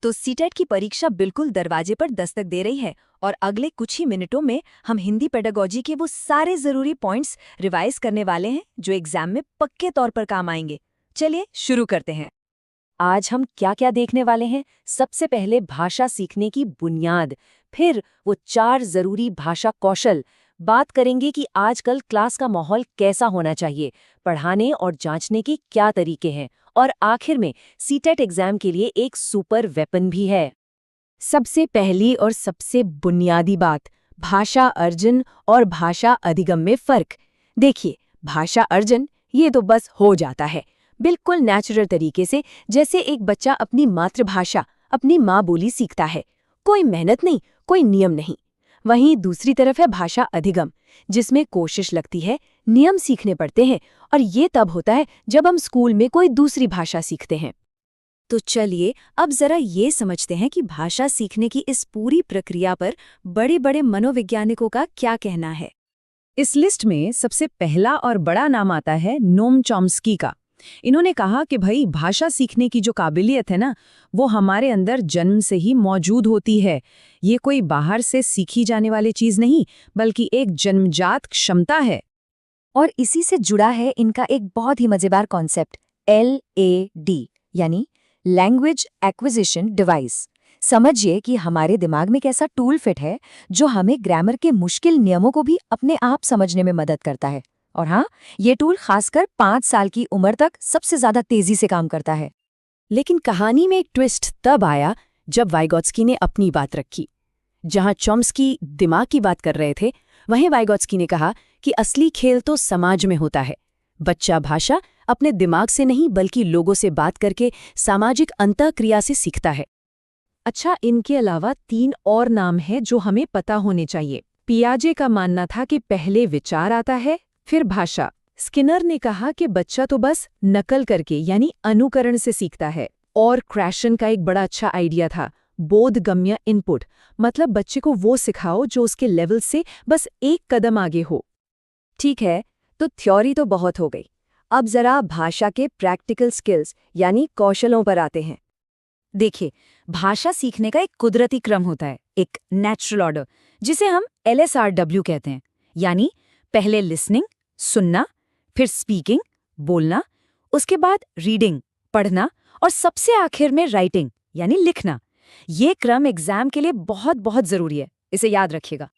तो सीटेट की परीक्षा बिल्कुल दरवाजे पर दस्तक दे रही है और अगले कुछ ही मिनटों में हम हिंदी पेडागोजी के वो सारे जरूरी पॉइंट्स रिवाइज करने वाले हैं जो एग्जाम में पक्के तौर पर काम आएंगे। चलिए शुरू करते हैं। आज हम क्या क्या देखने वाले हैं? सबसे पहले भाषा सीखने की बुनियाद, फिर वो 4 जरूरी भाषा कौशल। बात करेंगे कि आजकल क्लास का माहौल कैसा होना चाहिए, पढ़ाने और जांचने के क्या तरीके हैं, और आखिर में सीटेट एग्जाम के लिए एक सुपर वेपन भी है। सबसे पहली और सबसे बुनियादी बात, भाषा अर्जन और भाषा अधिगम में फर्क। देखिए, भाषा अर्जन ये तो बस हो जाता है, बिल्कुल नेचुरल तरीके से, जैसे एक बच्चा अपनी मातृभाषा, अपनी माँ बोली सीखता है। कोई मेहनत नहीं, कोई नियम नहीं। वहीं दूसरी तरफ है भाषा अधिगम, जिसमें कोशिश लगती है, नियम सीखने पड़ते हैं, और ये तब होता है जब हम स्कूल में कोई दूसरी भाषा सीखते हैं। तो चलिए अब जरा ये समझते हैं कि भाषा सीखने की इस पूरी प्रक्रिया पर बड़े बड़े मनोवैज्ञानिकों का क्या कहना है। इस लिस्ट में सबसे पहला और बड़ा नाम आता है नोम चॉम्स्की का। इन्होंने कहा कि भाई, भाषा सीखने की जो काबिलियत है ना, वो हमारे अंदर जन्म से ही मौजूद होती है। ये कोई बाहर से सीखी जाने वाली चीज नहीं, बल्कि एक जन्मजात क्षमता है। और इसी से जुड़ा है इनका एक बहुत ही मजेदार कॉन्सेप्ट, LAD, यानी लैंग्वेज एक्विजिशन डिवाइस। समझिए कि हमारे दिमाग में एक ऐसा टूल फिट है जो हमें ग्रामर के मुश्किल नियमों को भी अपने आप समझने में मदद करता है। और हाँ, ये टूल खासकर 5 साल की उम्र तक सबसे ज्यादा तेजी से काम करता है। लेकिन कहानी में एक ट्विस्ट तब आया जब वाइगोत्स्की ने अपनी बात रखी। जहां चॉम्स्की दिमाग की बात कर रहे थे, वहीं वाइगोत्स्की ने कहा कि असली खेल तो समाज में होता है। बच्चा भाषा अपने दिमाग से नहीं, बल्कि लोगों से बात करके सामाजिक अंतःक्रिया से सीखता है। अच्छा, इनके अलावा 3 और नाम हैं जो हमें पता होने चाहिए। पियाजे का मानना था कि पहले विचार आता है, फिर भाषा। स्किनर ने कहा कि बच्चा तो बस नकल करके, यानी अनुकरण से सीखता है। और क्रैशन का एक बड़ा अच्छा आइडिया था, बोधगम्य इनपुट, मतलब बच्चे को वो सिखाओ जो उसके लेवल से बस एक कदम आगे हो। ठीक है, तो थ्योरी तो बहुत हो गई। अब जरा भाषा के प्रैक्टिकल स्किल्स यानी कौशलों पर आते हैं। देखिए, भाषा सीखने का एक कुदरती क्रम होता है, एक नेचुरल ऑर्डर, जिसे हम LSRW कहते हैं। यानी पहले लिसनिंग, सुनना, फिर स्पीकिंग, बोलना, उसके बाद रीडिंग, पढ़ना, और सबसे आखिर में राइटिंग यानी लिखना। ये क्रम एग्जाम के लिए बहुत बहुत जरूरी है, इसे याद रखिएगा।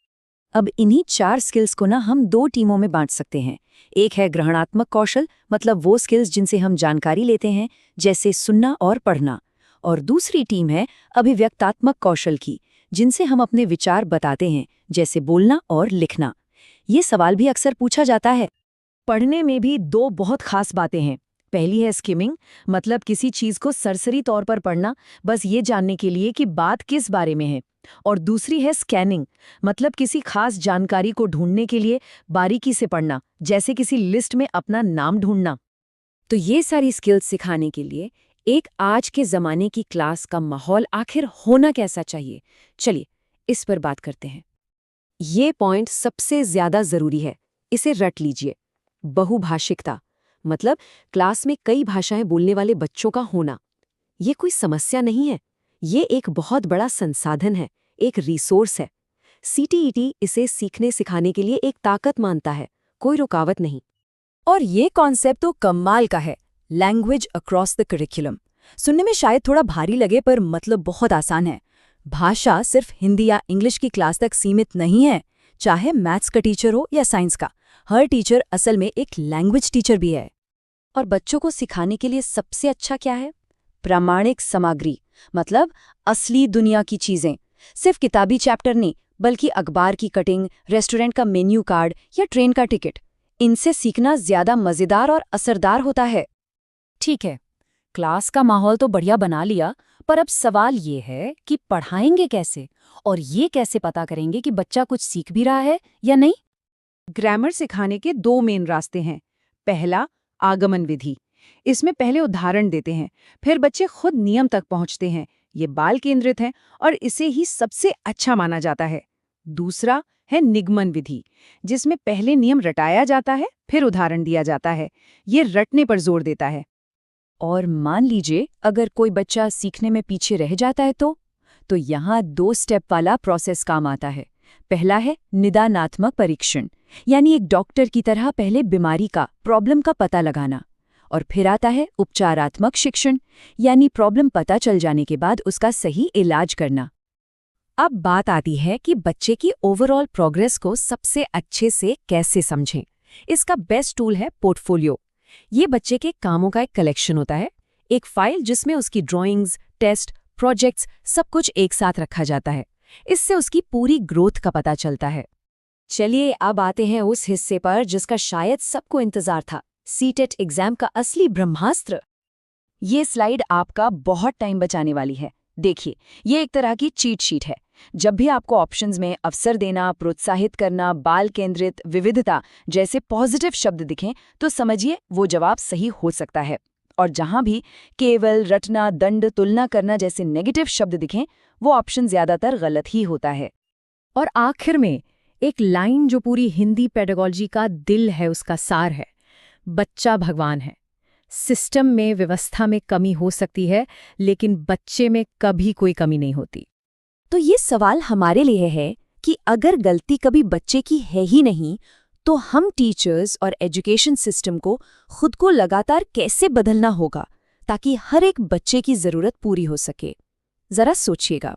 अब इन्हीं 4 स्किल्स को ना हम 2 टीमों में बांट सकते हैं। एक है ग्रहणात्मक कौशल, मतलब वो स्किल्स जिनसे हम जानकारी लेते हैं, जैसे सुनना और पढ़ना। और दूसरी टीम है अभिव्यक्तात्मक कौशल की, जिनसे हम अपने विचार बताते हैं, जैसे बोलना और लिखना। ये सवाल भी अक्सर पूछा जाता है। पढ़ने में भी 2 बहुत खास बातें हैं। पहली है स्किमिंग, मतलब किसी चीज को सरसरी तौर पर पढ़ना, बस ये जानने के लिए कि बात किस बारे में है। और दूसरी है स्कैनिंग, मतलब किसी खास जानकारी को ढूंढने के लिए बारीकी से पढ़ना, जैसे किसी लिस्ट में अपना नाम ढूंढना। तो ये सारी स्किल्स सिखाने के लिए एक आज के ज़माने की क्लास का माहौल आखिर होना कैसा चाहिए, चलिए इस पर बात करते हैं। ये पॉइंट सबसे ज़्यादा ज़रूरी है, इसे रट लीजिए। बहुभाषिकता, मतलब क्लास में कई भाषाएं बोलने वाले बच्चों का होना। ये कोई समस्या नहीं है, ये एक बहुत बड़ा संसाधन है, एक रिसोर्स है। CTET इसे सीखने सिखाने के लिए एक ताकत मानता है, कोई रुकावट नहीं। और ये कॉन्सेप्ट तो कमाल का है, लैंग्वेज अक्रॉस द करिकुलम। सुनने में शायद थोड़ा भारी लगे, पर मतलब बहुत आसान है। भाषा सिर्फ हिंदी या इंग्लिश की क्लास तक सीमित नहीं है। चाहे मैथ्स का टीचर हो या साइंस का, हर टीचर असल में एक लैंग्वेज टीचर भी है। और बच्चों को सिखाने के लिए सबसे अच्छा क्या है? प्रामाणिक सामग्री, मतलब असली दुनिया की चीजें। सिर्फ किताबी चैप्टर नहीं, बल्कि अखबार की कटिंग, रेस्टोरेंट का मेन्यू कार्ड या ट्रेन का टिकट। इनसे सीखना ज्यादा मजेदार और असरदार होता है। ठीक है, क्लास का माहौल तो बढ़िया बना लिया, पर अब सवाल ये है कि पढ़ाएंगे कैसे, और ये कैसे पता करेंगे कि बच्चा कुछ सीख भी रहा है या नहीं? ग्रामर सिखाने के 2 मेन रास्ते हैं। पहला, आगमन विधि। इसमें पहले उदाहरण देते हैं, फिर बच्चे खुद नियम तक पहुंचते हैं। ये बाल केंद्रित है और इसे ही सबसे अच्छा माना जाता है। दूसरा है निगमन विधि, जिसमें पहले नियम रटाया जाता है, फिर उदाहरण दिया जाता है। ये रटने पर जोर देता है। और मान लीजिए अगर कोई बच्चा सीखने में पीछे रह जाता है तो यहाँ 2 स्टेप वाला प्रोसेस काम आता है। पहला है निदानात्मक परीक्षण, यानी एक डॉक्टर की तरह पहले बीमारी का, प्रॉब्लम का पता लगाना। और फिर आता है उपचारात्मक शिक्षण, यानी प्रॉब्लम पता चल जाने के बाद उसका सही इलाज करना। अब बात आती है कि बच्चे की ओवरऑल प्रोग्रेस को सबसे अच्छे से कैसे समझें। इसका बेस्ट टूल है पोर्टफोलियो। ये बच्चे के कामों का एक कलेक्शन होता है, एक फाइल जिसमें उसकी ड्राइंग्स, टेस्ट, प्रोजेक्ट्स सब कुछ एक साथ रखा जाता है। इससे उसकी पूरी ग्रोथ का पता चलता है। चलिए अब आते हैं उस हिस्से पर जिसका शायद सबको इंतजार था, सीटेट एग्जाम का असली ब्रह्मास्त्र। ये स्लाइड आपका बहुत टाइम बचाने वाली है। देखिए, ये एक तरह की चीट शीट है। जब भी आपको ऑप्शंस में अवसर देना, प्रोत्साहित करना, बाल केंद्रित, विविधता जैसे पॉजिटिव शब्द दिखें तो समझिए वो जवाब सही हो सकता है। और जहां भी केवल, रटना, दंड, तुलना करना जैसे नेगेटिव शब्द दिखें वो ऑप्शन ज्यादातर गलत ही होता है। और आखिर में एक लाइन जो पूरी हिंदी पेडागोजी का दिल है, उसका सार है, बच्चा भगवान है। सिस्टम में, व्यवस्था में कमी हो सकती है, लेकिन बच्चे में कभी कोई कमी नहीं होती। तो ये सवाल हमारे लिए है कि अगर गलती कभी बच्चे की है ही नहीं, तो हम टीचर्स और एजुकेशन सिस्टम को खुद को लगातार कैसे बदलना होगा ताकि हर एक बच्चे की जरूरत पूरी हो सके। जरा सोचिएगा।